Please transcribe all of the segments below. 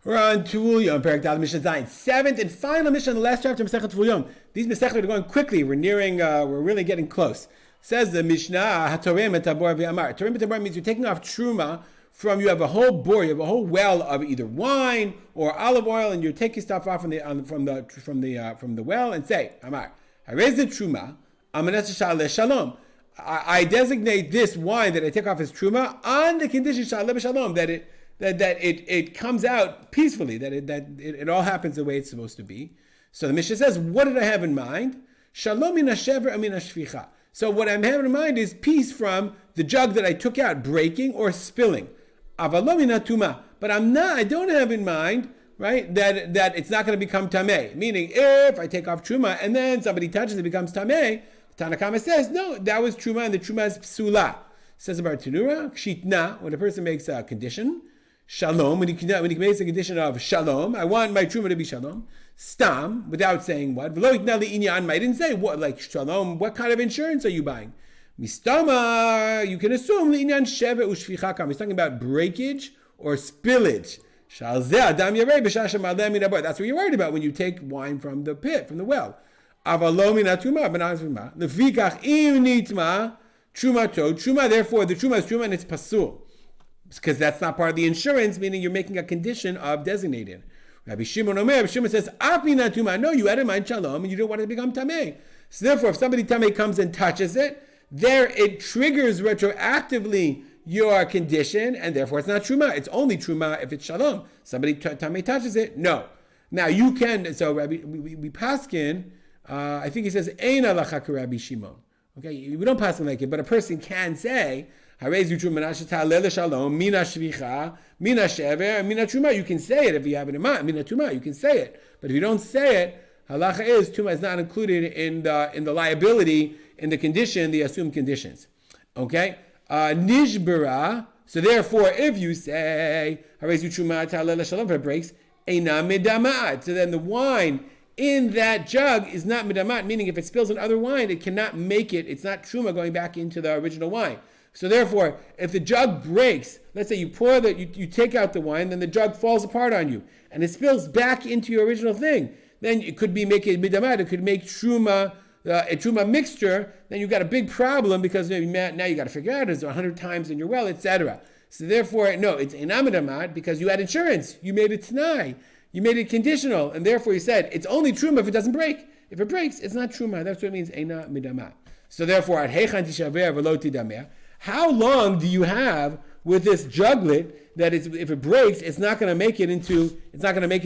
We're on Tvul Yom, Perek Dal Mishnah Zayin. Seventh and final Mishnah in the last chapter of Masechet Tvul Yom. These Masechet are going quickly. We're nearing, we're really getting close. Says the Mishnah, HaTorem etabor v'amar. Torem etabor means you're taking off Truma from, you have a whole bore, you have a whole well of either wine or olive oil, and you're taking stuff off from the well and say, Amar, I raise the Truma, Amanes Shalom. I designate this wine that I take off as Truma on the condition Shalom Shalom, that it comes out peacefully, that it all happens the way it's supposed to be. So the Mishnah says, what did I have in mind? Shalom min hashever amin hashvicha. So what I'm having in mind is peace from the jug that I took out breaking or spilling. Avalom min hatuma. But I don't have in mind, right, that it's not going to become tameh. Meaning, if I take off truma and then somebody touches it, becomes tameh. Tanakama says, no, that was truma and the truma is psula. Says about Tanura, kshitna, when a person makes a condition, shalom, when he makes a condition of shalom, I want my truma to be shalom, stam, without saying what, I didn't say what, like shalom, what kind of insurance are you buying? Mistama, you can assume li'inyan sheve u'shvicha kam. He's talking about breakage or spillage. That's what you're worried about when you take wine from the pit, from the well. Truma, therefore the truma is truma and it's pasul. Because that's not part of the insurance, meaning you're making a condition of designated. Rabbi Shimon says, no, you had in mind shalom and you don't want it to become tameh. So therefore, if somebody tameh comes and touches it, there it triggers retroactively your condition, and therefore it's not truma. It's only truma if it's shalom. Somebody tameh touches it, no. Now you can, so Rabbi, we paskin, I think he says, ein halacha Rabbi Shimon. Okay, we don't pass it like it, but a person can say, you can say it if you have it in mind. You can say it, but if you don't say it, halacha is tuma is not included in the liability, in the condition, the assumed conditions. Okay, nishbara. So therefore, if you say if it breaks, so then the wine in that jug is not midamat, meaning if it spills in other wine, it cannot make it. It's not truma going back into the original wine. So therefore, if the jug breaks, let's say you you take out the wine, then the jug falls apart on you, and it spills back into your original thing. Then it could make it midamat. It could make truma, a truma mixture. Then you've got a big problem because now you got to figure out is there 100 times in your well, etc. So therefore, no, it's enam midamat because you had insurance. You made it t'nai. You made it conditional, and therefore you said it's only truma if it doesn't break. If it breaks, it's not truma. That's what it means, eina midamat. So therefore, at heichan tishaver v'lo tidameh. How long do you have with this juglet that if it breaks, it's not going to make it into truma. It's not going to make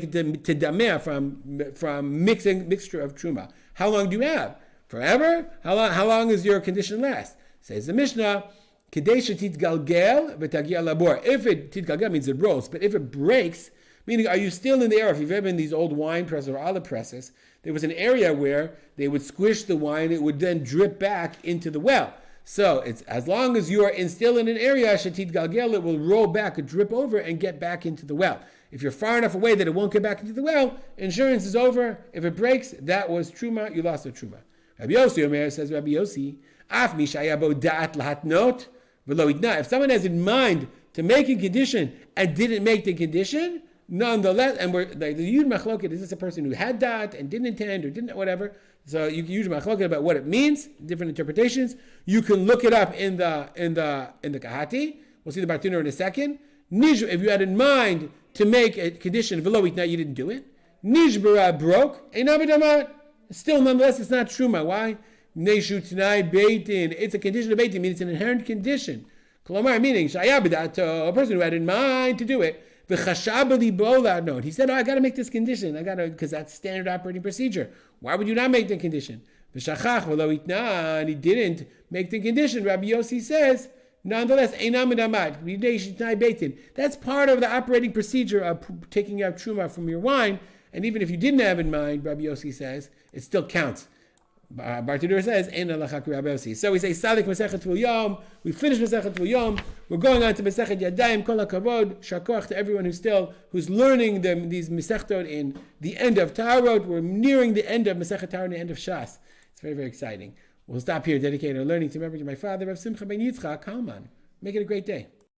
it to dameh from mixture of truma. How long do you have? Forever? How long does your condition last? Says the Mishnah. If it titgalgel means it rolls, but if it breaks, meaning are you still in the area? If you've ever been in these old wine presses or olive presses, there was an area where they would squish the wine, it would then drip back into the well. So it's as long as you are still in an area, shatit galgel, it will roll back, drip over, and get back into the well. If you're far enough away that it won't get back into the well, insurance is over. If it breaks, that was truma, you lost the truma. Rabbi Yossi Omer says, Rabbi Yossi, af mishayabo da'at lahatnot. If someone has in mind to make a condition and didn't make the condition, nonetheless, and we're like the yud machloket, is this a person who had that and didn't intend or didn't whatever? So you can use machloket about what it means, different interpretations. You can look it up in the kahati. We'll see the bartender in a second. If you had in mind to make a condition, v'lo itna, you didn't do it. Nishbara broke, einamidamat. Still, nonetheless, it's not truma. Why? It's a condition of beitin, meaning it's an inherent condition. Meaning, a person who had in mind to do it, he said, I got to make this condition. Because that's standard operating procedure. Why would you not make the condition? And he didn't make the condition. Rabbi Yossi says, nonetheless, that's part of the operating procedure of taking out truma from your wine. And even if you didn't have in mind, Rabbi Yossi says, it still counts. Bartidur says, "Ein alachak Rabbi Yossi." So we say, "Sadik Masechet Tvul Yom." We finish Masechet Tvul Yom. We're going on to Masechet Yadayim. Kol hakavod, shakoch to everyone who's learning these Masechtot in the end of Tarot. We're nearing the end of Masechet Tarot and the end of Shas. It's very, very exciting. We'll stop here, dedicate our learning to memory to my father, Rav Simcha ben Yitzchak Kalman. Make it a great day.